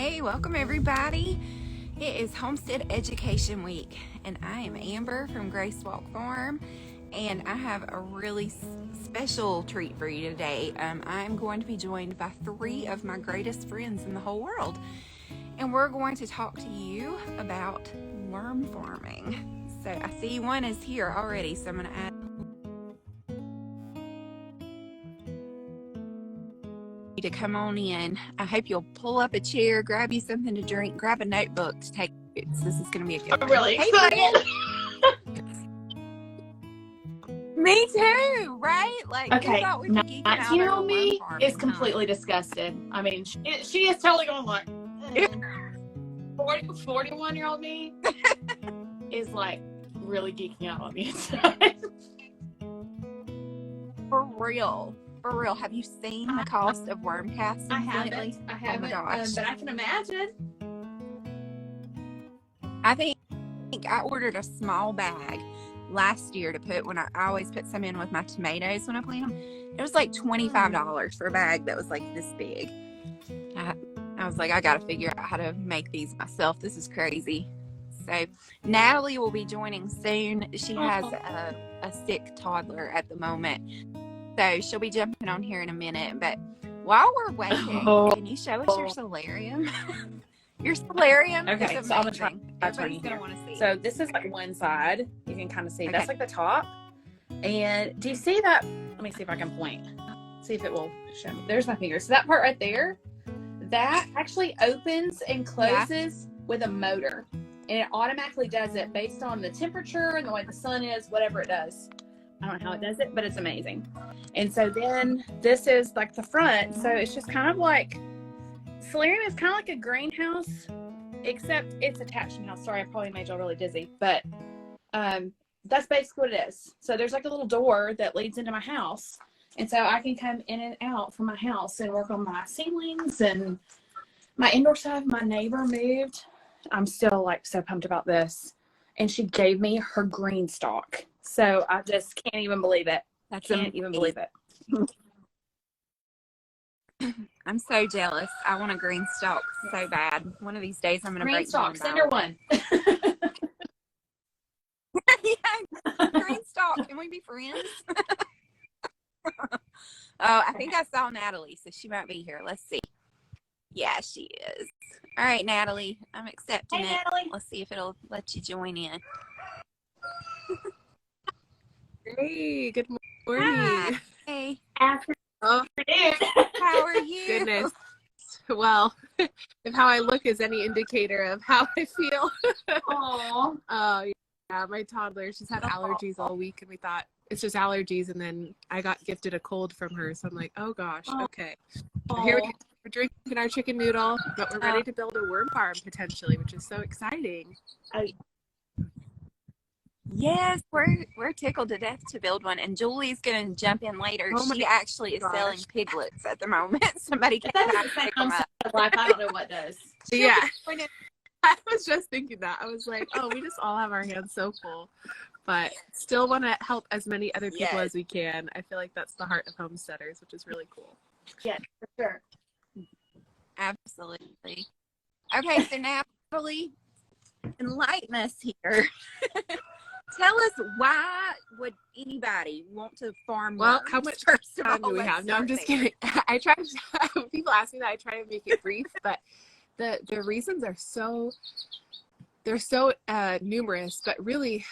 Hey, welcome everybody. It is Homestead Education Week, and I am Amber from Grace Walk Farm, and I have a really special treat for you today. I'm going to be joined by three of my greatest friends in the whole world, and we're going to talk to you about worm farming. So I see one is here already, so I'm going to add to come on in. I hope you'll pull up a chair, grab you something to drink, grab a notebook to take notes. This is going to be a good one. I'm really excited. Me too, right? Like, okay, we thought we'd be geeking out 19-year-old over me worm farming, is completely disgusted. I mean, she is totally going like, 41-year-old me is like really geeking out on the inside. For real. For real. Have you seen the cost of worm castings lately? I haven't, oh my gosh. but I can imagine. I think I ordered a small bag last year to put when I always put some in with my tomatoes when I plant them. It was like $25 for a bag that was like this big. I was like, I got to figure out how to make these myself. This is crazy. So Natalie will be joining soon. She has a sick toddler at the moment. So she'll be jumping on here in a minute. But while we're waiting, can you show us your solarium? Your solarium. Okay, so I'm going to try Everybody's going to want to see. So this is like one side. You can kind of see. Okay. That's like the top. And do you see that? Let me see if I can point. See if it will show me. There's my finger. So that part right there, that actually opens and closes with a motor. And it automatically does it based on the temperature and the way the sun is, whatever it does. I don't know how it does it, but it's amazing. And so then this is like the front. So it's just kind of like, solarium is kind of like a greenhouse, except it's attached to the house. Sorry, I probably made y'all really dizzy, but that's basically what it is. So there's like a little door that leads into my house. And so I can come in and out from my house and work on my ceilings and my indoor stuff. My neighbor moved. I'm still like so pumped about this. And she gave me her green stalk. So I just can't even believe it. I can't even believe it. I'm so jealous. I want a green stalk so bad. One of these days I'm going to break stalk. Send her one. Yeah, green stalk. Can we be friends? I think I saw Natalie, so she might be here. Let's see. Yeah, she is. All right, Natalie, I'm accepting it. Natalie. Let's see if it'll let you join in. Hey, good morning. Hi. Hey. Afternoon. How are you? Goodness. Well, if how I look is any indicator of how I feel. Aww. Oh, yeah, my toddler, she's had allergies all week, and we thought it's just allergies, and then I got gifted a cold from her, so I'm like, oh gosh, okay. Here we're drinking our chicken noodle, but we're ready to build a worm farm potentially, which is so exciting. Yes, we're tickled to death to build one, and Julie's going to jump in later. She actually is selling piglets at the moment. Somebody can pick them up. I don't know what does. Yeah, I was just thinking that. I was like, oh, we just all have our hands so full, but still want to help as many other people as we can. I feel like that's the heart of homesteaders, which is really cool. Yeah, for sure. Absolutely. Okay, so Natalie, enlighten us here. Tell us, why would anybody want to farm Well, worms? how much time do we have? No, I'm just kidding. I try to, people ask me that, I try to make it brief, but the reasons are so numerous, but really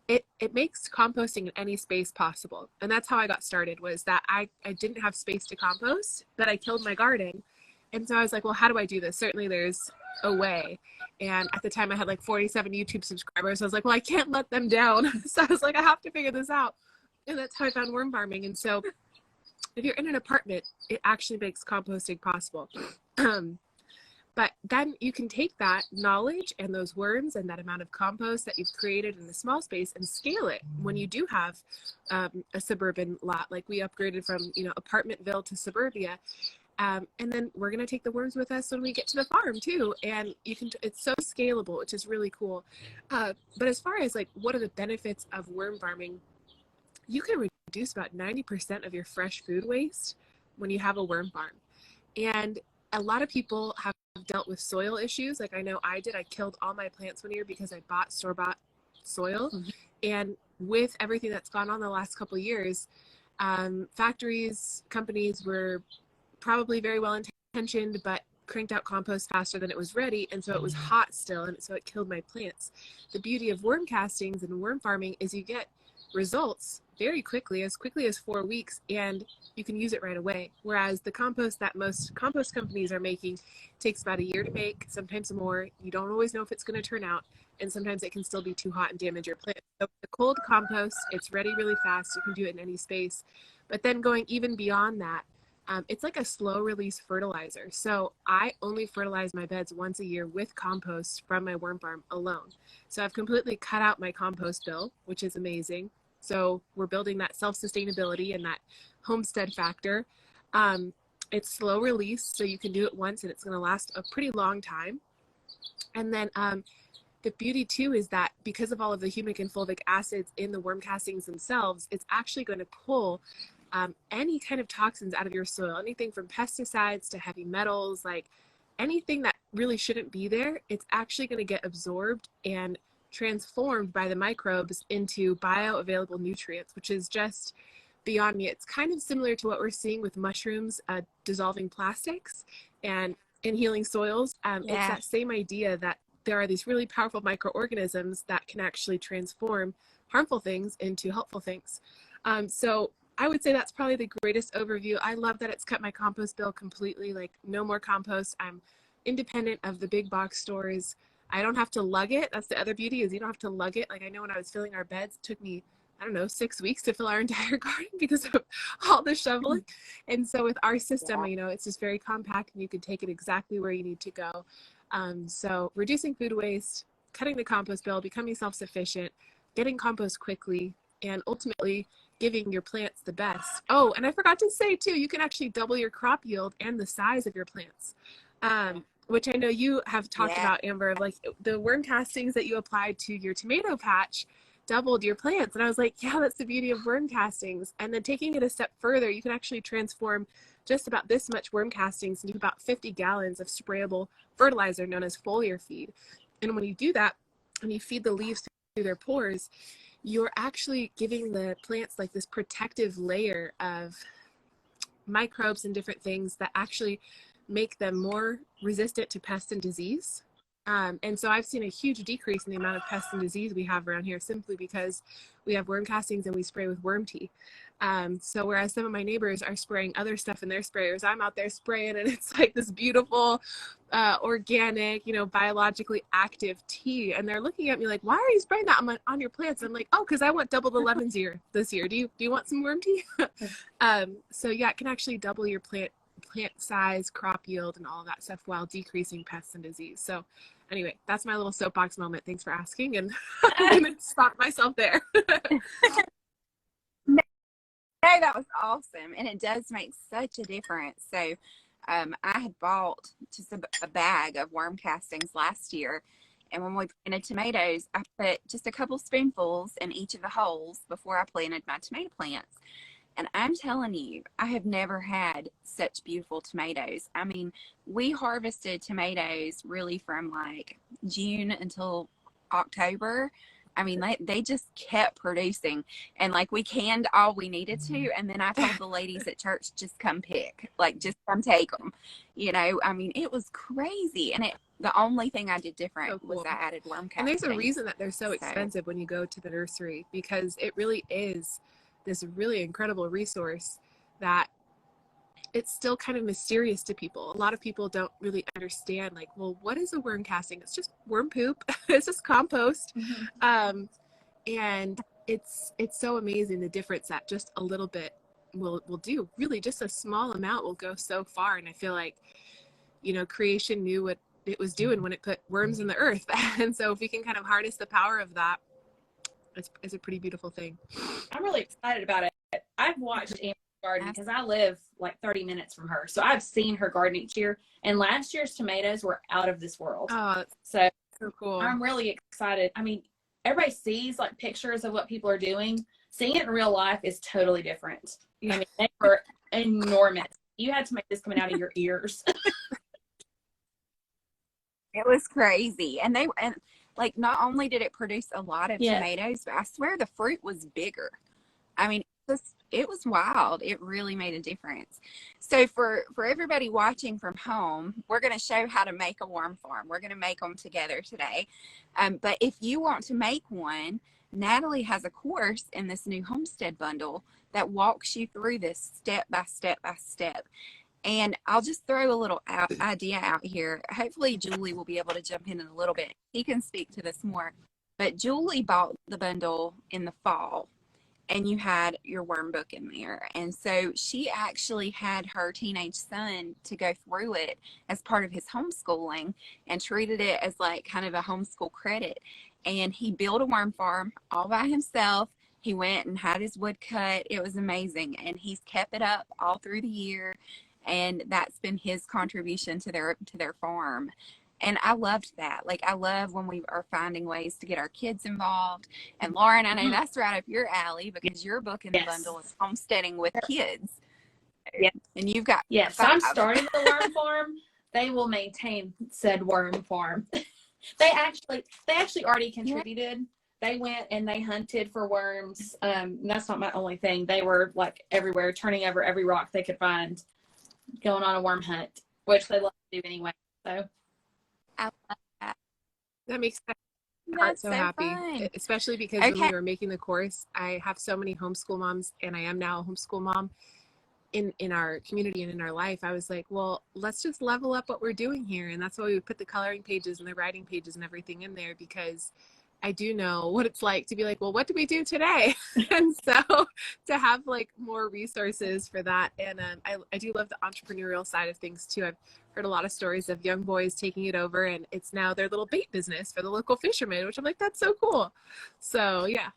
it makes composting in any space possible. And that's how I got started, was that I didn't have space to compost, but I tilled my garden. And so I was like, well, how do I do this? Certainly there's a way. And at the time I had like 47 YouTube subscribers. So I was like, well, I can't let them down. So I was like, I have to figure this out. And that's how I found worm farming. And so if you're in an apartment, it actually makes composting possible. But then you can take that knowledge and those worms and that amount of compost that you've created in a small space and scale it when you do have a suburban lot. Like we upgraded from, apartmentville to suburbia. And then we're going to take the worms with us when we get to the farm too. And it's so scalable, which is really cool. But as far as like, what are the benefits of worm farming? You can reduce about 90% of your fresh food waste when you have a worm farm. And a lot of people have dealt with soil issues. Like I know I did. I killed all my plants one year because I bought store-bought soil. Mhm. And with everything that's gone on the last couple of years, factories, companies were probably very well intentioned, but cranked out compost faster than it was ready. And so it was hot still. And so it killed my plants. The beauty of worm castings and worm farming is you get results very quickly as 4 weeks, and you can use it right away. Whereas the compost that most compost companies are making takes about a year to make, sometimes more. You don't always know if it's going to turn out. And sometimes it can still be too hot and damage your plant. So the cold compost, it's ready really fast. You can do it in any space. But then going even beyond that, it's like a slow release fertilizer. So I only fertilize my beds once a year with compost from my worm farm alone. So I've completely cut out my compost bill, which is amazing. So we're building that self-sustainability and that homestead factor. It's slow release, so you can do it once and it's going to last a pretty long time. And then the beauty too is that because of all of the humic and fulvic acids in the worm castings themselves, it's actually going to pull any kind of toxins out of your soil, anything from pesticides to heavy metals, like anything that really shouldn't be there, it's actually going to get absorbed and transformed by the microbes into bioavailable nutrients, which is just beyond me. It's kind of similar to what we're seeing with mushrooms dissolving plastics and in healing soils. It's that same idea that there are these really powerful microorganisms that can actually transform harmful things into helpful things. So I would say that's probably the greatest overview. I love that it's cut my compost bill completely, like no more compost. I'm independent of the big box stores. I don't have to lug it. That's the other beauty, is you don't have to lug it. Like I know when I was filling our beds, it took me, I don't know, 6 weeks to fill our entire garden because of all the shoveling. And so with our system, you know, it's just very compact and you can take it exactly where you need to go. So reducing food waste, cutting the compost bill, becoming self-sufficient, getting compost quickly, and ultimately giving your plants the best. Oh, and I forgot to say too, you can actually double your crop yield and the size of your plants. Which I know you have talked about, Amber, like the worm castings that you applied to your tomato patch doubled your plants. And I was like, yeah, that's the beauty of worm castings. And then taking it a step further, you can actually transform just about this much worm castings into about 50 gallons of sprayable fertilizer known as foliar feed. And when you do that, when you feed the leaves through their pores, you're actually giving the plants like this protective layer of microbes and different things that actually make them more resistant to pest and disease. And so I've seen a huge decrease in the amount of pest and disease we have around here simply because we have worm castings and we spray with worm tea. So whereas some of my neighbors are spraying other stuff in their sprayers, I'm out there spraying and it's like this beautiful, organic, you know, biologically active tea. And they're looking at me like, why are you spraying that on your plants? I'm like, oh, because I want double the lemons this year. Do you want some worm tea? So yeah, it can actually double your plant size, crop yield, and all of that stuff while decreasing pests and disease. So anyway, that's my little soapbox moment. Thanks for asking, and I'm going to stop myself there. No, that was awesome, and it does make such a difference. So I had bought just a bag of worm castings last year, and when we planted tomatoes, I put just a couple spoonfuls in each of the holes before I planted my tomato plants. And I'm telling you, I have never had such beautiful tomatoes. I mean, we harvested tomatoes really from like June until October. I mean, they just kept producing. And like we canned all we needed to. And then I told the ladies at church, just come pick, like just come take them. You know, I mean, it was crazy. And the only thing I did different was I added worm castings. And there's a reason that they're so expensive when you go to the nursery, because it really is this really incredible resource that it's still kind of mysterious to people. A lot of people don't really understand, like, well, what is a worm casting? It's just worm poop. It's just compost. And it's so amazing the difference that just a little bit will do. Really, just a small amount will go so far. And I feel like, you know, creation knew what it was doing when it put worms in the earth. And so if we can kind of harness the power of that, it's a pretty beautiful thing. I'm really excited about it. I've watched Amber's garden because I live like 30 minutes from her. So I've seen her garden each year. And last year's tomatoes were out of this world. Oh, so cool. I'm really excited. I mean, everybody sees like pictures of what people are doing. Seeing it in real life is totally different. I mean, they were enormous. You had tomatoes coming out of your ears. It was crazy. And like, not only did it produce a lot of Yeah. tomatoes, but I swear the fruit was bigger. I mean, it was wild. It really made a difference. So for everybody watching from home, we're going to show how to make a worm farm. We're going to make them together today. But if you want to make one, Natalie has a course in this new Homestead bundle that walks you through this step by step by step. And I'll just throw a little idea out here. Hopefully Julie will be able to jump in a little bit. He can speak to this more. But Julie bought the bundle in the fall, and you had your worm book in there. And so she actually had her teenage son to go through it as part of his homeschooling and treated it as like kind of a homeschool credit. And he built a worm farm all by himself. He went and had his wood cut. It was amazing. And he's kept it up all through the year. And that's been his contribution to their farm. And I loved that. Like, I love when we are finding ways to get our kids involved. And Lauren, I know that's right up your alley, because your book in the bundle is homesteading with kids. Yeah. And you've got so I'm starting the worm farm. They will maintain said worm farm. They actually already contributed. They went and they hunted for worms. That's not my only thing. They were like everywhere, turning over every rock they could find, going on a worm hunt, which they love to do anyway. So I love that. That makes my That's heart so so happy, fun. especially because when we were making the course, I have so many homeschool moms, and I am now a homeschool mom in our community and in our life. I was like, well, let's just level up what we're doing here. And that's why we put the coloring pages and the writing pages and everything in there, because I do know what it's like to be like, well, what do we do today? And so to have like more resources for that. And I do love the entrepreneurial side of things too. I've heard a lot of stories of young boys taking it over, and it's now their little bait business for the local fishermen, which I'm like, that's so cool. So yeah,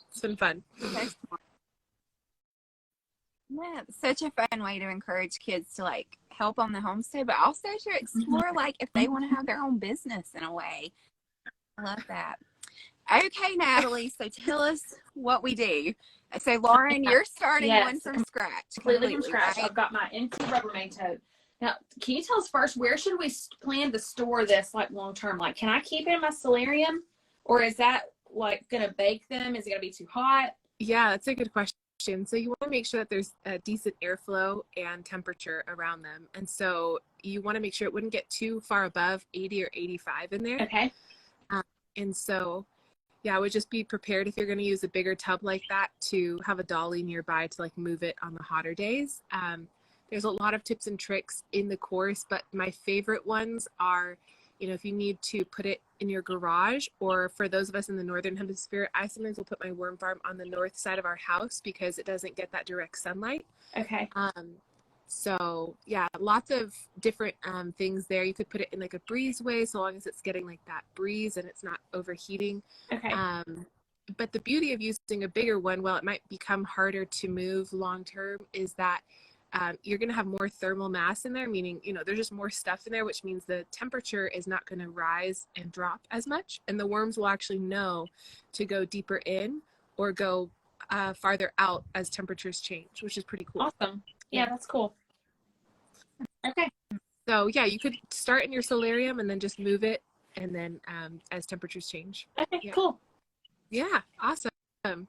it's been fun. Yeah, such a fun way to encourage kids to like help on the homestead, but also to explore like if they want to have their own business in a way. I love that. Okay, Natalie, so tell us what we do. So Lauren, you're starting one from scratch. Completely from scratch. Right? I've got my empty Rubbermaid tote. Now, can you tell us first, where should we plan to store this like long term? Like, can I keep it in my solarium, or is that like going to bake them? Is it going to be too hot? Yeah, that's a good question. So you want to make sure that there's a decent airflow and temperature around them. And so you want to make sure it wouldn't get too far above 80 or 85 in there. Okay. And so, yeah, I would just be prepared if you're going to use a bigger tub like that to have a dolly nearby to like move it on the hotter days. There's a lot of tips and tricks in the course, but my favorite ones are, if you need to put it in your garage, or for those of us in the Northern Hemisphere, I sometimes will put my worm farm on the north side of our house because it doesn't get that direct sunlight. Okay. So yeah, lots of different things there. You could put it in like a breezeway, so long as it's getting like that breeze and it's not overheating. Okay. But the beauty of using a bigger one, while it might become harder to move long term, is that you're going to have more thermal mass in there, meaning, there's just more stuff in there, which means the temperature is not going to rise and drop as much. And the worms will actually know to go deeper in or go farther out as temperatures change, which is pretty cool. Awesome. Yeah, that's cool. Okay. So yeah, you could start in your solarium and then just move it. And then as temperatures change. Okay, cool. Yeah, awesome. All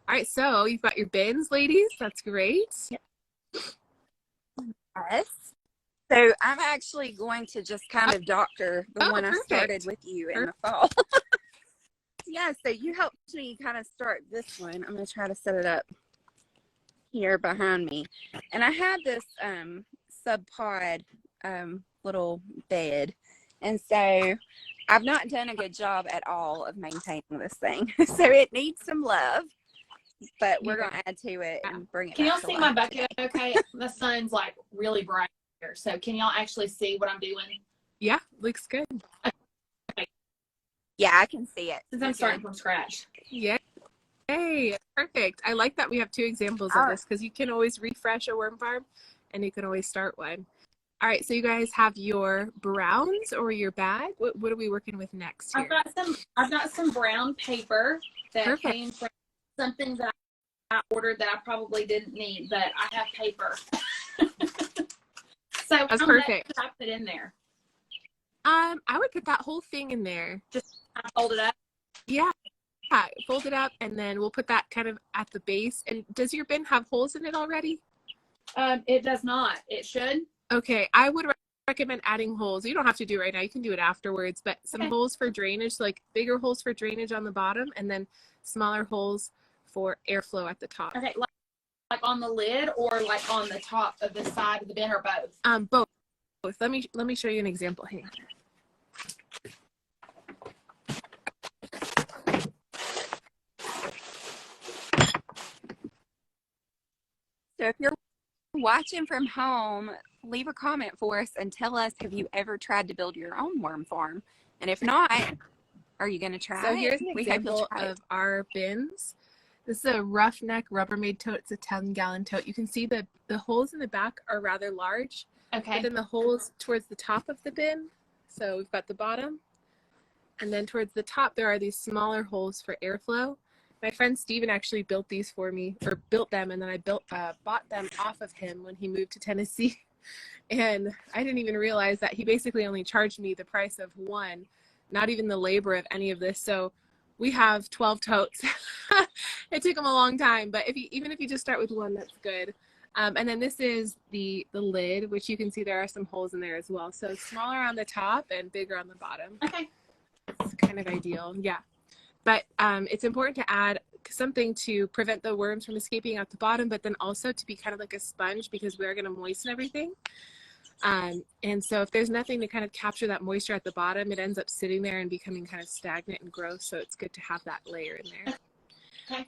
right, so you've got your bins, ladies. That's great. Yep. Yes. So I'm actually going to just kind of doctor the one I started with you in the fall. Yeah, so you helped me kind of start this one. I'm going to try to set it up here behind me. And I had this sub-pod little bed. And so I've not done a good job at all of maintaining this thing. So it needs some love. But we're going to add to it and bring it Can back y'all to see life my bucket okay? The sun's like really bright here. So can y'all actually see what I'm doing? Yeah, looks good. Okay. Yeah, I can see it. Since I'm starting from scratch. Yeah. Hey, perfect. I like that we have two examples of this because you can always refresh a worm farm and you can always start one. All right, so you guys have your browns or your bag. What are we working with next here? I've got some brown paper that came from something that I ordered that I probably didn't need, but I have paper. So that's perfect. I put in there. I would put that whole thing in there. Just fold it up. Yeah, fold it up, and then we'll put that kind of at the base. And does your bin have holes in it already? It does not. It should. Okay, I would recommend adding holes. You don't have to do it right now. You can do it afterwards, but some holes for drainage, like bigger holes for drainage on the bottom, and then smaller holes for airflow at the top. Okay, like on the lid or like on the top of the side of the bin, or both? Both. Let me show you an example. Hang on. So if you're watching from home, leave a comment for us and tell us, have you ever tried to build your own worm farm? And if not, are you going to try So it? here's an example of our bins. This is a roughneck Rubbermaid tote. It's a 10-gallon tote. You can see the holes in the back are rather large. Okay. But then the holes towards the top of the bin. So we've got the bottom. And then towards the top, there are these smaller holes for airflow. My friend Steven actually built these for me, or built them, and then I bought them off of him when he moved to Tennessee. And I didn't even realize that he basically only charged me the price of one, not even the labor of any of this. So we have 12 totes. It took him a long time, but even if you just start with one, that's good. And then this is the lid, which you can see there are some holes in there as well. So smaller on the top and bigger on the bottom. Okay. It's kind of ideal, yeah. But it's important to add something to prevent the worms from escaping out the bottom, but then also to be kind of like a sponge, because we're going to moisten everything. And so if there's nothing to kind of capture that moisture at the bottom, it ends up sitting there and becoming kind of stagnant and gross. So it's good to have that layer in there. Okay.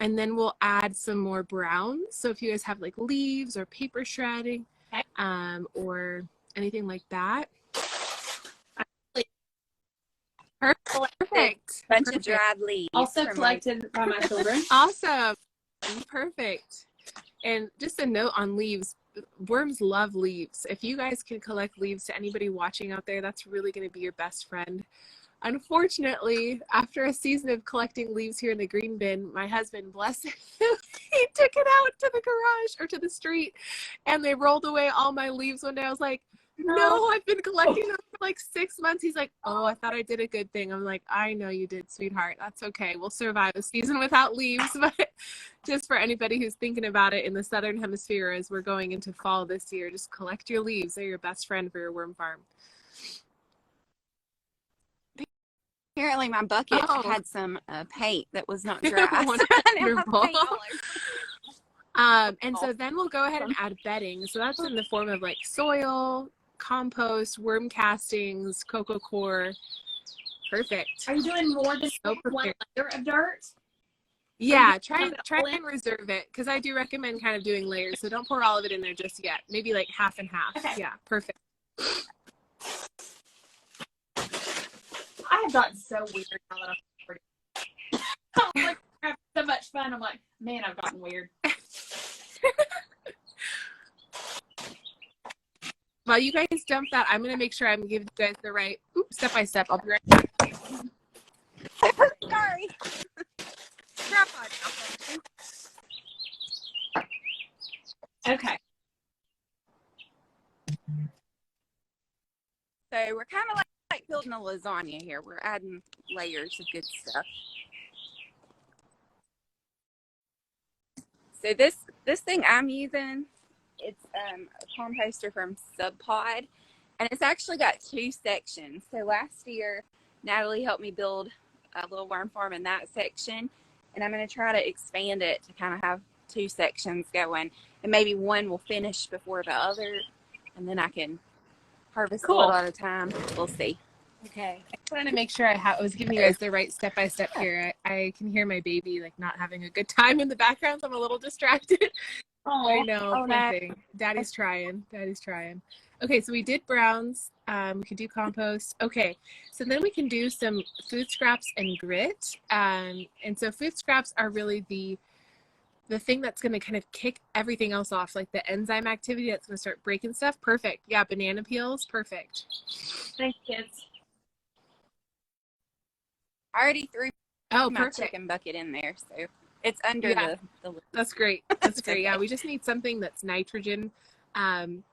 And then we'll add some more browns. So if you guys have like leaves or paper shredding, okay, or anything like that. Perfect. Bunch of dried leaves. Also collected by my children. Awesome. Perfect. And just a note on leaves. Worms love leaves. If you guys can collect leaves, to anybody watching out there, that's really going to be your best friend. Unfortunately, after a season of collecting leaves here in the green bin, my husband, bless him, he took it out to the garage or to the street, and they rolled away all my leaves one day. I was like, no, I've been collecting them for like 6 months. He's like, oh, I thought I did a good thing. I'm like, I know you did, sweetheart. That's okay. We'll survive a season without leaves. But just for anybody who's thinking about it in the Southern Hemisphere as we're going into fall this year, just collect your leaves. They're your best friend for your worm farm. Apparently my bucket had some paint that was not dry. Wonderful. And so then we'll go ahead and add bedding. So that's in the form of like soil, compost, worm castings, cocoa core. Perfect. Are you doing more than one layer of dirt? Yeah, try and reserve it, because I do recommend kind of doing layers. So don't pour all of it in there just yet. Maybe like half and half. Okay. Yeah, perfect. I have gotten so weird now that I'm like, having so much fun. I'm like, man, I've gotten weird. While you guys dump that, I'm going to make sure I'm giving you guys the right step by step. I'll be right back. Sorry. Okay. So we're kind of like building a lasagna here. We're adding layers of good stuff. So this thing I'm using, it's a composter from Subpod, and it's actually got 2 sections. So last year, Natalie helped me build a little worm farm in that section, and I'm going to try to expand it to kind of have 2 sections going, and maybe one will finish before the other, and then I can harvest a little at a time. We'll see. Okay. I just wanted to make sure I was giving you guys the right step by step here. I can hear my baby like not having a good time in the background, so I'm a little distracted. Oh, I know. Poor thing. Daddy's trying. Okay, so we did browns. We can do compost. Okay, so then we can do some food scraps and grit. And so food scraps are really the thing that's going to kind of kick everything else off, like the enzyme activity that's going to start breaking stuff. Perfect. Yeah, banana peels. Perfect. Thanks, kids. I already threw my perfect. chicken bucket in there, so it's under the lid. That's great. That's great. Yeah, we just need something that's nitrogen, and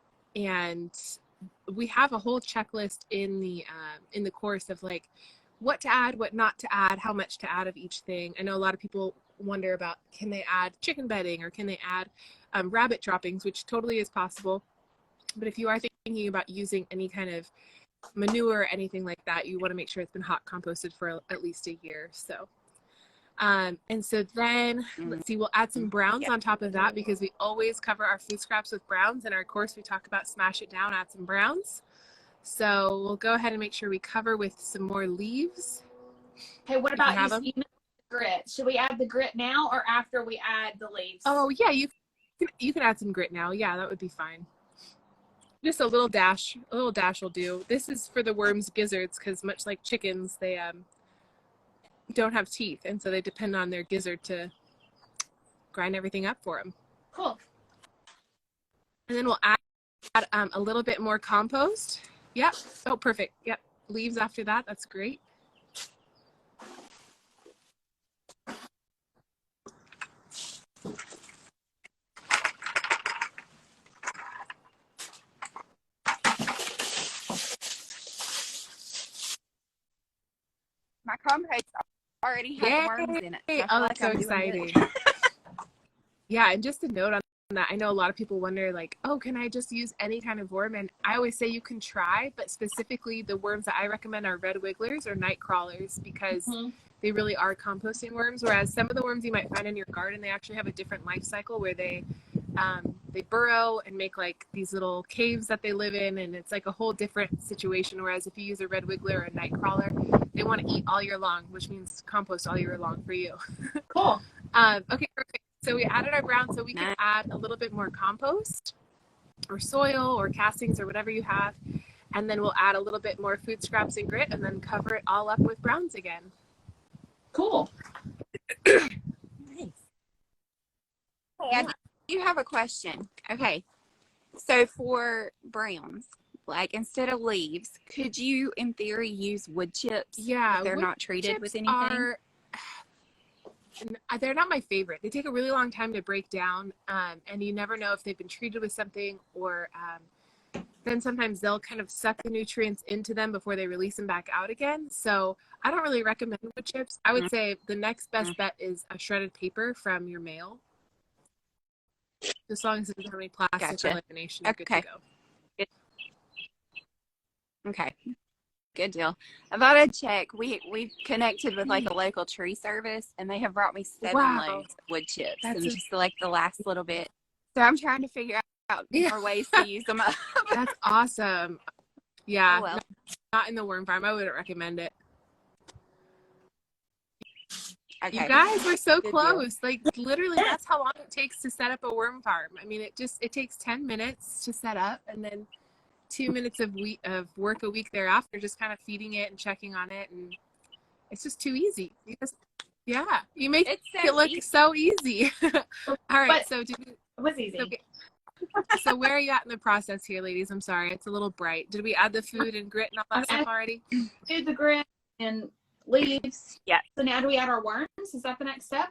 we have a whole checklist in the course of like what to add, what not to add, how much to add of each thing. I know a lot of people wonder about, can they add chicken bedding or can they add rabbit droppings, which totally is possible. But if you are thinking about using any kind of manure or anything like that, you want to make sure it's been hot composted for at least a year. So and so then let's see, we'll add some browns on top of that, because we always cover our food scraps with browns. In our course, we talk about smash it down, add some browns. So we'll go ahead and make sure we cover with some more leaves. Hey, what about you, Stephen? Grit. Should we add the grit now or after we add the leaves? Oh yeah, you can add some grit now. Yeah, that would be fine. Just a little dash will do. This is for the worms' gizzards, because much like chickens, they don't have teeth, and so they depend on their gizzard to grind everything up for them. Cool. And then we'll add a little bit more compost. Yep. Oh, perfect. Yep. Leaves after that. That's great. My compost already has worms in it. So oh, that's so exciting. Yeah, and just a note on that, I know a lot of people wonder, like, oh, can I just use any kind of worm? And I always say you can try, but specifically the worms that I recommend are red wigglers or night crawlers, because they really are composting worms. Whereas some of the worms you might find in your garden, they actually have a different life cycle where they burrow and make like these little caves that they live in, and it's like a whole different situation. Whereas if you use a red wiggler or a night crawler, they want to eat all year long, which means compost all year long for you. Cool. Okay, perfect. So we added our brown, so we can add a little bit more compost or soil or castings or whatever you have. And then we'll add a little bit more food scraps and grit, and then cover it all up with browns again. Cool. Nice. Hey, I do have a question. Okay. So for browns, like instead of leaves, could you in theory use wood chips? Yeah. If they're not treated with anything? They're not my favorite. They take a really long time to break down, and you never know if they've been treated with something, or then sometimes they'll kind of suck the nutrients into them before they release them back out again. So I don't really recommend wood chips. I would say the next best bet is a shredded paper from your mail. As long as it doesn't have any plastic or lamination, you're good to go. Okay. Good deal. I thought I'd check. We've connected with like a local tree service, and they have brought me 7 loads of wood chips, and just like the last little bit. So I'm trying to figure out more ways to use them up. That's awesome. Yeah. Oh, well. Not in the worm farm. I wouldn't recommend it. Okay. You guys, we're so Good close. Deal. Like literally, that's how long it takes to set up a worm farm. I mean, it takes 10 minutes to set up, and then 2 minutes of work a week thereafter, just kind of feeding it and checking on it, and it's just too easy. You make it look so easy. All right, so it was easy. So where are you at in the process here, ladies? I'm sorry, it's a little bright. Did we add the food and grit and all that stuff already? Did the grit and leaves. Yeah. So now do we add our worms? Is that the next step?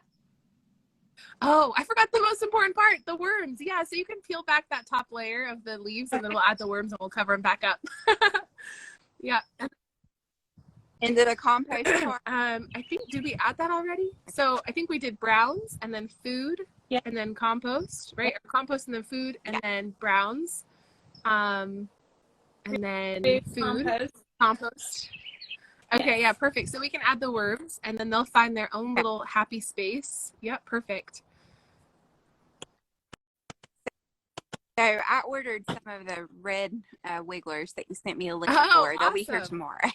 Oh, I forgot the most important part, the worms. Yeah, so you can peel back that top layer of the leaves, and then we'll add the worms and we'll cover them back up. Yeah. Into the compost part? I think, did we add that already? So I think we did browns and then food and then compost, right? Or compost and then food and then browns. And then food, compost. Okay, yeah, perfect. So we can add the worms, and then they'll find their own little happy space. Yep, perfect. So I ordered some of the red wigglers that you sent me a link for. They'll be here tomorrow.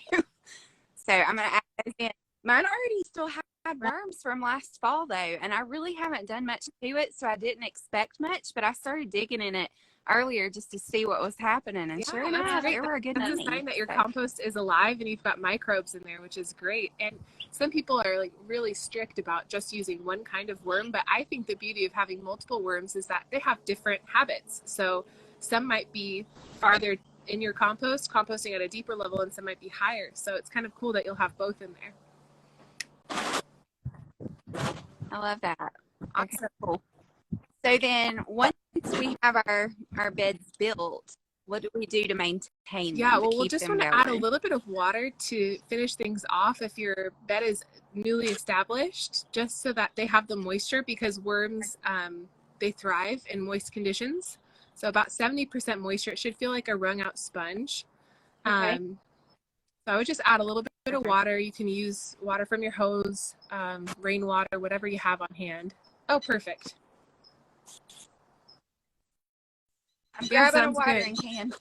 So I'm going to add those in. Mine already still had worms from last fall, though, and I really haven't done much to it, so I didn't expect much, but I started digging in it earlier just to see what was happening, and sure enough, there were a good many. That's a sign that your compost is alive and you've got microbes in there, which is great. And some people are like really strict about just using one kind of worm, but I think the beauty of having multiple worms is that they have different habits. So some might be farther in your composting at a deeper level, and some might be higher. So it's kind of cool that you'll have both in there. I love that. Awesome. Cool. So then once we have our beds built, What do we do to maintain Yeah, them, to well, we'll keep just them want to add a going? little bit of water to finish things off if your bed is newly established, just so that they have the moisture, because worms, they thrive in moist conditions. So about 70% moisture. It should feel like a wrung out sponge. Okay. So I would just add a little bit of Okay. water. You can use water from your hose, rainwater, whatever you have on hand. Oh, perfect. I'm Yeah, grabbing a sounds watering good. can.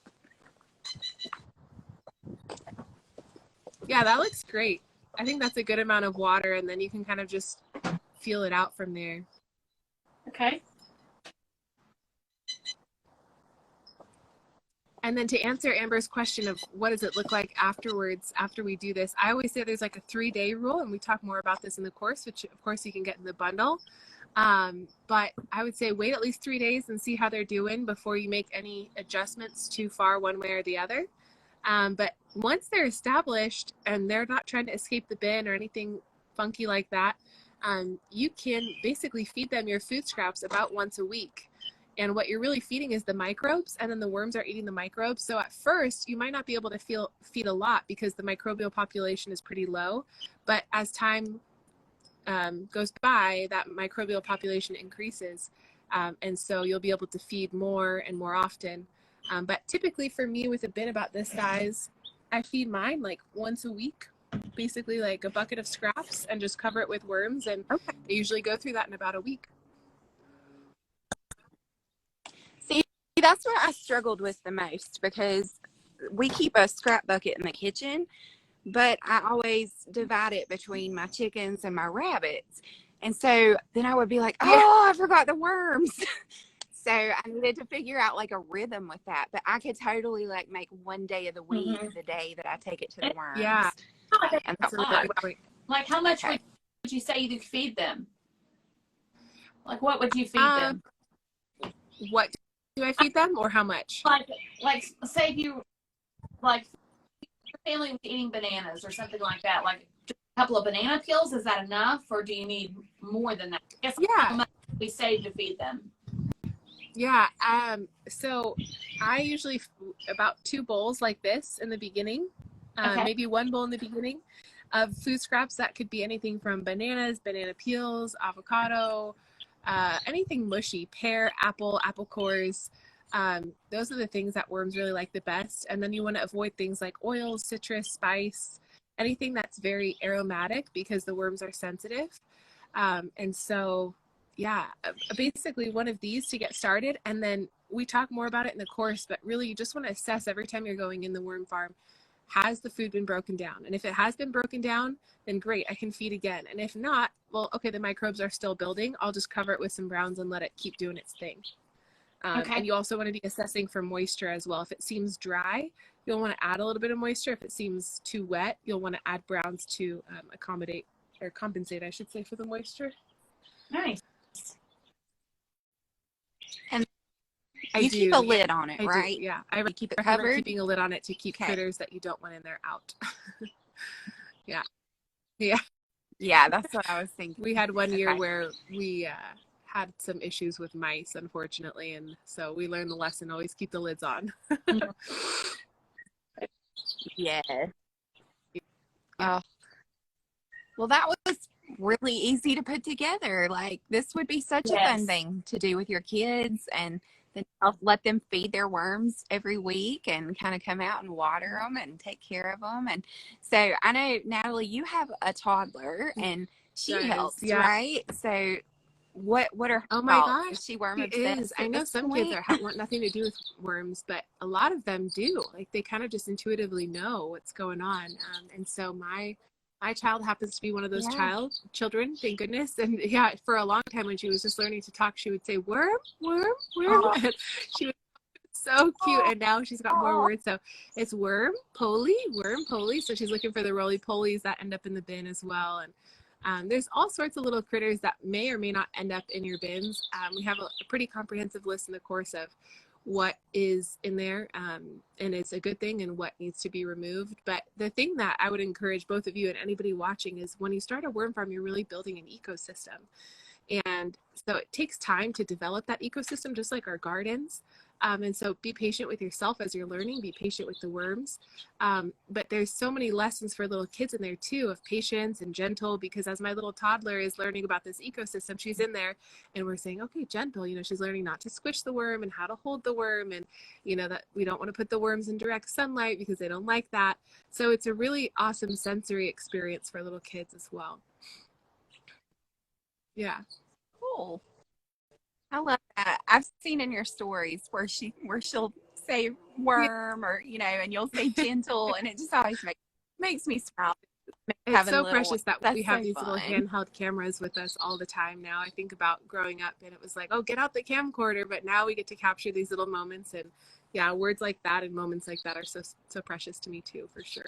Yeah, that looks great. I think that's a good amount of water, and then you can kind of just feel it out from there. Okay. And then to answer Amber's question of what does it look like afterwards, after we do this, I always say there's like a 3-day rule, and we talk more about this in the course, which of course you can get in the bundle. But I would say wait at least 3 days and see how they're doing before you make any adjustments too far one way or the other. But once they're established and they're not trying to escape the bin or anything funky like that, you can basically feed them your food scraps about once a week. And what you're really feeding is the microbes, and then the worms are eating the microbes. So at first, you might not be able to feed a lot because the microbial population is pretty low. But as time goes by, that microbial population increases. And so you'll be able to feed more and more often. But typically for me, with a bin about this size, I feed mine like once a week, basically like a bucket of scraps, and just cover it with worms. And Okay. they usually go through that in about a week. See, that's what I struggled with the most, because we keep a scrap bucket in the kitchen, but I always divide it between my chickens and my rabbits. And so then I would be like, oh, I forgot the worms. So I needed to figure out like a rhythm with that. But I could totally like make one day of the week the day that I take it to the worms. Yeah. And That's a really good point. Like, how much Okay. would you say you feed them? Like, what would you feed them? What do I feed them, or how much? Like, say if you, like, your family was eating bananas or something like that, like just a couple of banana peels, is that enough, or do you need more than that? I guess how much we save to feed them. Yeah. So I usually about 2 bowls like this in the beginning, Okay. maybe 1 bowl in the beginning of food scraps. That could be anything from bananas, banana peels, avocado, anything mushy, pear, apple cores. Those are the things that worms really like the best. And then you want to avoid things like oil, citrus, spice, anything that's very aromatic, because the worms are sensitive. And so, yeah, basically one of these to get started. And then we talk more about it in the course, but really you just want to assess every time you're going in the worm farm, has the food been broken down? And if it has been broken down, then great, I can feed again. And if not, well, okay, the microbes are still building. I'll just cover it with some browns and let it keep doing its thing. And you also want to be assessing for moisture as well. If it seems dry, you'll want to add a little bit of moisture. If it seems too wet, you'll want to add browns to accommodate, or compensate, I should say, for the moisture. Nice. And you keep a lid on it, right? Yeah, I keep it recommend covered. keeping a lid on it to keep critters that you don't want in there out. Yeah, that's what I was thinking. We had one year where we had some issues with mice, unfortunately, and so we learned the lesson: always keep the lids on. Yeah. Well, that was really easy to put together. Like, this would be such a fun thing to do with your kids, and then I'll let them feed their worms every week and kind of come out and water them and take care of them. And so I know, Natalie, you have a toddler, and she helps, right? So what are her oh my thoughts? gosh, Is she worm it obsessed is. I know some kids want nothing to do with worms, but a lot of them do. Like, they kind of just intuitively know what's going on. And so my child happens to be one of those children, thank goodness. And yeah, for a long time when she was just learning to talk, she would say worm, worm, worm. She was so cute. And now she's got more words. So it's worm, poly. So she's looking for the roly-polies that end up in the bin as well. And there's all sorts of little critters that may or may not end up in your bins. We have a pretty comprehensive list in the course of what is in there, and it's a good thing, and what needs to be removed. But the thing that I would encourage both of you and anybody watching is, when you start a worm farm, you're really building an ecosystem. And so it takes time to develop that ecosystem, just like our gardens. And so be patient with yourself as you're learning, be patient with the worms. But there's so many lessons for little kids in there too, of patience and gentle, because as my little toddler is learning about this ecosystem, she's in there and we're saying, okay, gentle, she's learning not to squish the worm and how to hold the worm. And, that we don't want to put the worms in direct sunlight because they don't like that. So it's a really awesome sensory experience for little kids as well. Yeah. Cool. I love that. I've seen in your stories where she'll say worm or and you'll say gentle, and it just always makes me smile. It's so precious that That's we have so these fun. little handheld cameras with us all the time now. I think about growing up and it was like, oh, get out the camcorder, but now we get to capture these little moments, and yeah, words like that and moments like that are so precious to me too, for sure.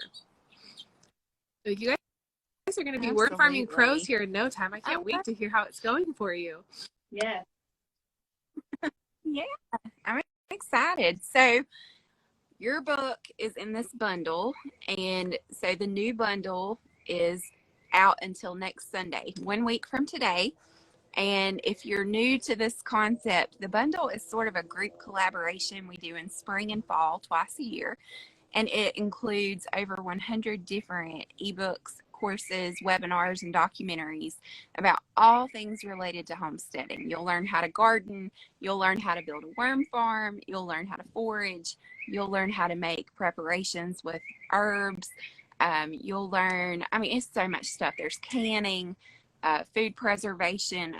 So you guys are going to be worm farming pros here in no time. I can't wait to hear how it's going for you. Yeah. Yeah, I'm excited. So your book is in this bundle, and so the new bundle is out until next Sunday, 1 week from today. And if you're new to this concept, the bundle is sort of a group collaboration we do in spring and fall twice a year, and it includes over 100 different ebooks, courses, webinars, and documentaries about all things related to homesteading. You'll learn how to garden, you'll learn how to build a worm farm, you'll learn how to forage, you'll learn how to make preparations with herbs, you'll learn, it's so much stuff. There's canning, food preservation,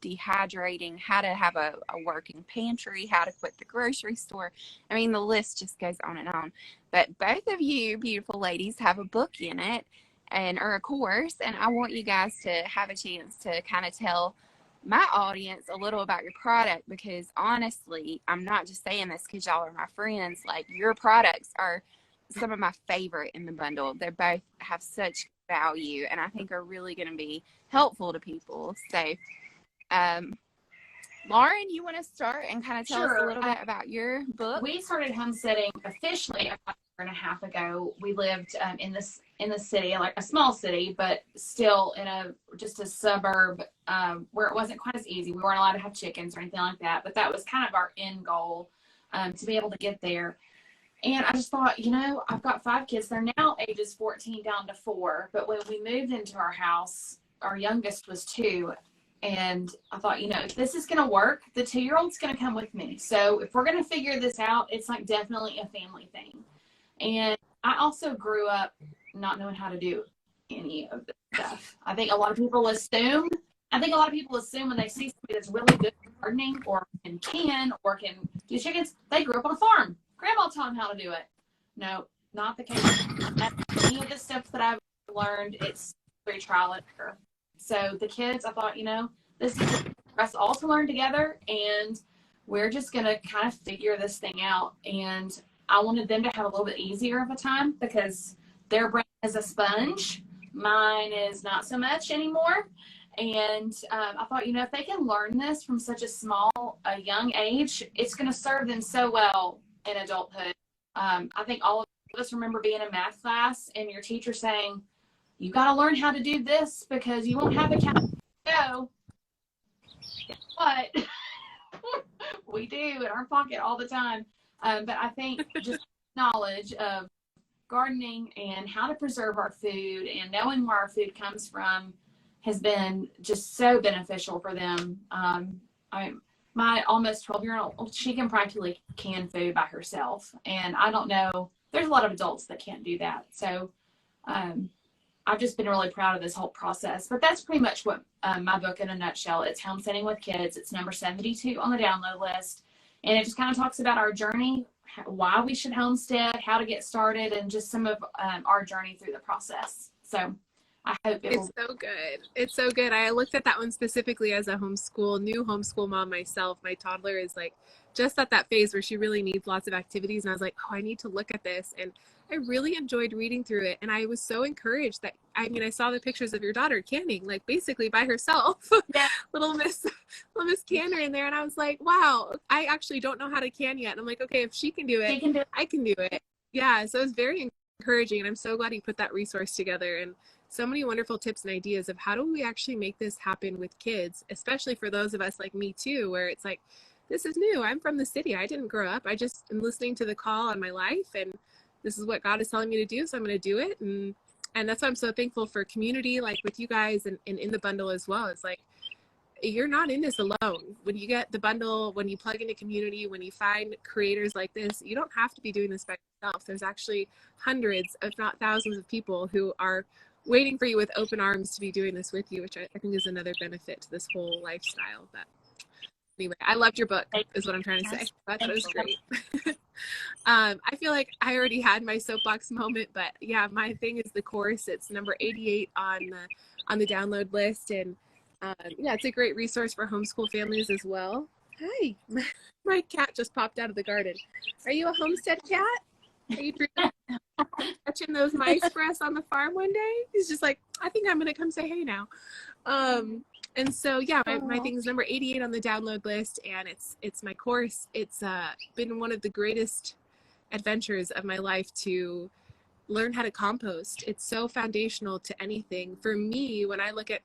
dehydrating, how to have a working pantry, how to quit the grocery store. The list just goes on and on. But both of you beautiful ladies have a book in it, or a course, and I want you guys to have a chance to kind of tell my audience a little about your product, because honestly, I'm not just saying this because y'all are my friends. Like, your products are some of my favorite in the bundle. They both have such value and I think are really going to be helpful to people. So Lauren, you want to start and kind of tell us a little bit about your book? We started homesteading officially about a year and a half ago. We lived in the city, like a small city, but still in just a suburb where it wasn't quite as easy. We weren't allowed to have chickens or anything like that, but that was kind of our end goal, to be able to get there. And I just thought, I've got 5 kids. They're now ages 14 down to 4. But when we moved into our house, our youngest was 2. And I thought, if this is going to work, the 2-year-old's going to come with me. So if we're going to figure this out, it's like definitely a family thing. And I also grew up not knowing how to do any of this stuff. I think a lot of people assume when they see somebody that's really good at gardening or can do chickens, they grew up on a farm. Grandma taught them how to do it. No, not the case. Any of the steps that I've learned, it's very trial and error. So the kids, I thought, this is for us all to learn together, and we're just going to kind of figure this thing out. And I wanted them to have a little bit easier of a time because their brain is a sponge. Mine is not so much anymore. And I thought, if they can learn this from such a young age, it's going to serve them so well in adulthood. I think all of us remember being in math class and your teacher saying, you got to learn how to do this because you won't have a calculator to go. Guess what? We do in our pocket all the time. But I think just knowledge of gardening and how to preserve our food and knowing where our food comes from has been just so beneficial for them. My almost 12-year-old, she can practically can food by herself. And I don't know, there's a lot of adults that can't do that. So I've just been really proud of this whole process. But that's pretty much what my book in a nutshell. It's Homesteading with Kids. It's number 72 on the download list. And it just kind of talks about our journey, why we should homestead, how to get started, and just some of our journey through the process. So I hope it's so good. It's so good. I looked at that one specifically as a new homeschool mom myself. My toddler is like just at that phase where she really needs lots of activities. And I was like, I need to look at this. And I really enjoyed reading through it. And I was so encouraged that, I saw the pictures of your daughter canning, like basically by herself. Yeah. little Miss Canner in there. And I was like, wow, I actually don't know how to can yet. And I'm like, okay, if she can do it, I can do it. Yeah. So it was very encouraging. And I'm so glad you put that resource together. And so many wonderful tips and ideas of how do we actually make this happen with kids, especially for those of us like me too, where it's like this is new. I'm from the city. I didn't grow up. I just am listening to the call on my life, and this is what God is telling me to do. So I'm going to do it. And that's why I'm so thankful for community, like with you guys and in the bundle as well. It's like, you're not in this alone. When you get the bundle, when you plug into community, when you find creators like this, you don't have to be doing this by yourself. There's actually hundreds, if not thousands of people who are waiting for you with open arms to be doing this with you, which I think is another benefit to this whole lifestyle. But anyway, I loved your book is what I'm trying to say. I thought it was great. I feel like I already had my soapbox moment, but yeah, my thing is the course. It's number 88 on the download list. And yeah, it's a great resource for homeschool families as well. Hi, my cat just popped out of the garden. Are you a Homestead cat? Are you catching those mice for us on the farm one day? He's just like, I think I'm gonna come say hey now. And so yeah, my thing is number 88 on the download list, and it's my course. It's been one of the greatest adventures of my life to learn how to compost. It's so foundational to anything. For me, when I look at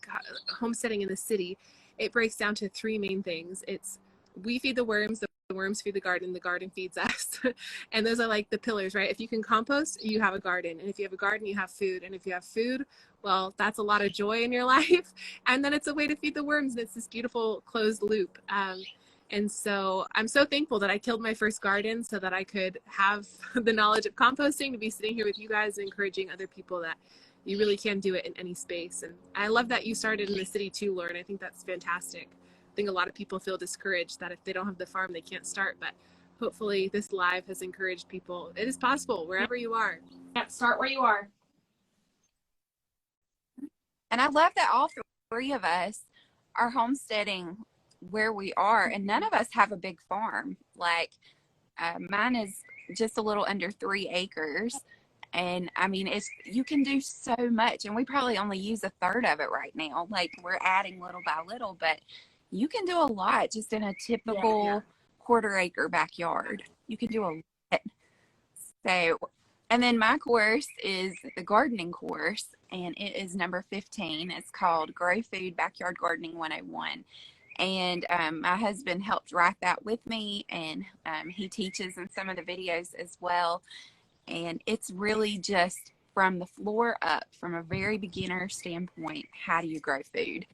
homesteading in the city, it breaks down to three main things. It's we feed the worms feed the garden feeds us. And those are like the pillars, right? If you can compost, you have a garden. And if you have a garden, you have food. And if you have food, well, that's a lot of joy in your life. And then it's a way to feed the worms. And it's this beautiful closed loop. And so I'm so thankful that I killed my first garden so that I could have the knowledge of composting, to be sitting here with you guys and encouraging other people that you really can do it in any space. And I love that you started in the city too, Lauren. I think that's fantastic. I think a lot of people feel discouraged that if they don't have the farm, they can't start. But hopefully this live has encouraged people. It is possible wherever you are. Yeah, start where you are. And I love that all three of us are homesteading where we are, and none of us have a big farm. Like mine is just a little under 3 acres, and I mean, you can do so much, and we probably only use a third of it right now. Like we're adding little by little, but you can do a lot just in a typical quarter acre backyard. You can do a lot. So, and then my course is the gardening course, and it is number 15. It's called Grow Food Backyard Gardening 101. And my husband helped write that with me, and he teaches in some of the videos as well. And it's really just from the floor up, from a very beginner standpoint, how do you grow food?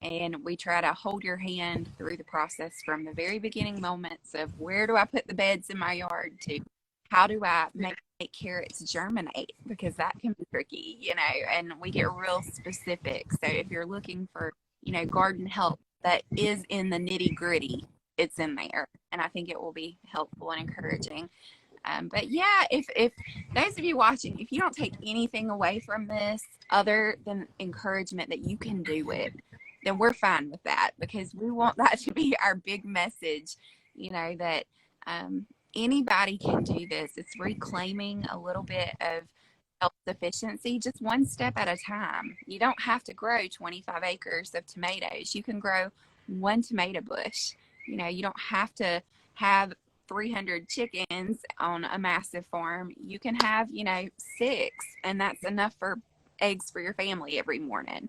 And we try to hold your hand through the process from the very beginning moments of where do I put the beds in my yard to how do I make carrots germinate, because that can be tricky, and we get real specific. So if you're looking for, garden help that is in the nitty gritty, it's in there. And I think it will be helpful and encouraging. But yeah, if those of you watching, if you don't take anything away from this other than encouragement that you can do it, then we're fine with that, because we want that to be our big message, that anybody can do this. It's reclaiming a little bit of self-sufficiency, just one step at a time. You don't have to grow 25 acres of tomatoes. You can grow one tomato bush. You don't have to have 300 chickens on a massive farm. You can have, 6, and that's enough for eggs for your family every morning.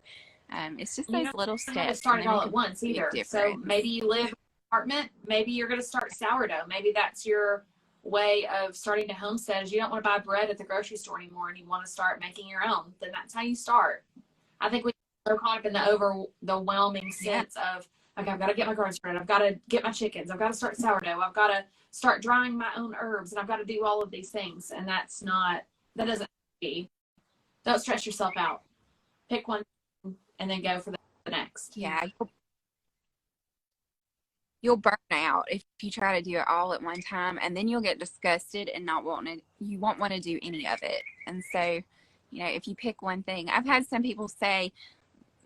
It's just those little steps. Start it all at once either. So maybe you live in an apartment. Maybe you're going to start sourdough. Maybe that's your way of starting to homestead. Is you don't want to buy bread at the grocery store anymore, and you want to start making your own. Then that's how you start. I think we get so caught up in the overwhelming sense of, okay, I've got to get my garden started. I've got to get my chickens. I've got to start sourdough. I've got to start drying my own herbs, and I've got to do all of these things. And that doesn't be. Don't stress yourself out. Pick one and then go for the next. Yeah. You'll burn out if you try to do it all at one time, and then you'll get disgusted and you won't want to do any of it. And so, if you pick one thing, I've had some people say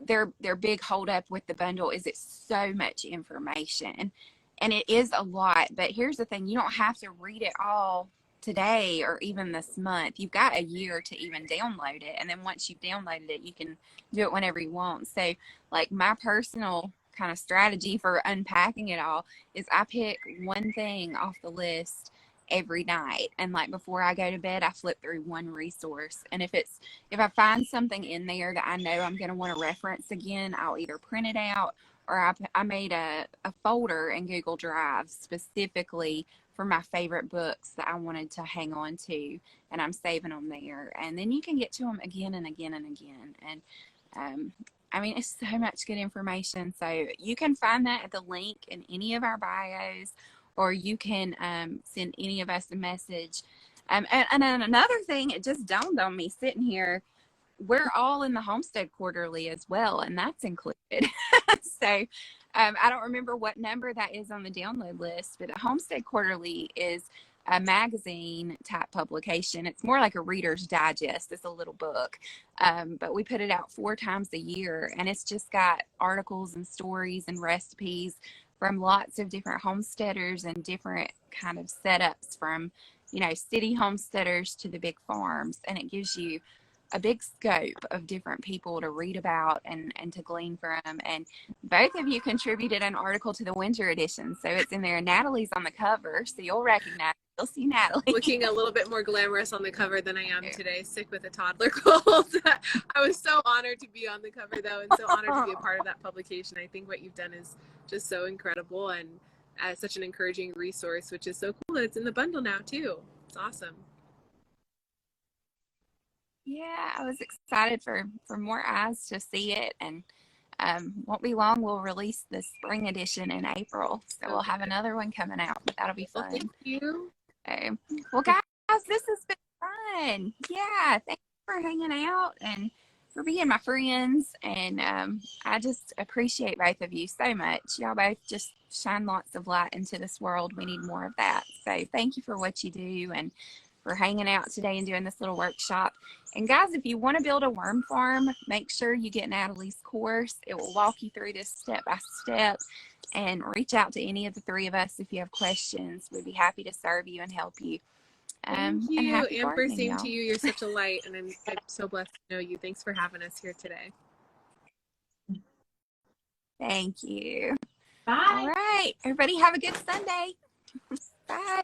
their big hold up with the bundle is it's so much information, and it is a lot. But here's the thing, you don't have to read it all today or even this month. You've got a year to even download it, and then once you've downloaded it, you can do it whenever you want. So like my personal kind of strategy for unpacking it all is I pick one thing off the list every night, and like before I go to bed, I flip through one resource, and if I find something in there that I know I'm going to want to reference again, I'll either print it out or I made a folder in Google Drive specifically for my favorite books that I wanted to hang on to, and I'm saving them there. And then you can get to them again and again and again. And I mean, it's so much good information. So you can find that at the link in any of our bios, or you can send any of us a message. And then another thing, it just dawned on me sitting here, we're all in the Homestead Quarterly as well, and that's included. So I don't remember what number that is on the download list, but the Homestead Quarterly is a magazine type publication. It's more like a Reader's Digest. It's a little book, but we put it out 4 times a year, and it's just got articles and stories and recipes from lots of different homesteaders and different kind of setups, from city homesteaders to the big farms, and it gives you a big scope of different people to read about and to glean from. And both of you contributed an article to the winter edition, so it's in there. Natalie's on the cover, so you'll recognize. You'll see Natalie looking a little bit more glamorous on the cover than I am today, sick with a toddler cold. I was so honored to be on the cover, though, and so honored to be a part of that publication. I think what you've done is just so incredible, and such an encouraging resource, which is so cool that it's in the bundle now too. It's awesome. Yeah, I was excited for more eyes to see it, and won't be long. We'll release the spring edition in April, so we'll have another one coming out. That'll be fun. Well, thank you. Okay. Well, guys, this has been fun. Yeah, thanks for hanging out and for being my friends, and I just appreciate both of you so much. Y'all both just shine lots of light into this world. We need more of that. So thank you for what you do and for hanging out today and doing this little workshop. And guys, if you want to build a worm farm, make sure you get Natalie's course. It will walk you through this step by step, and reach out to any of the 3 of us if you have questions. We'd be happy to serve you and help you. Thank you, Amber. Same y'all. to you. You're such a light, and I'm so blessed to know you. Thanks for having us here today. Thank you. Bye. All right, everybody have a good Sunday. Bye.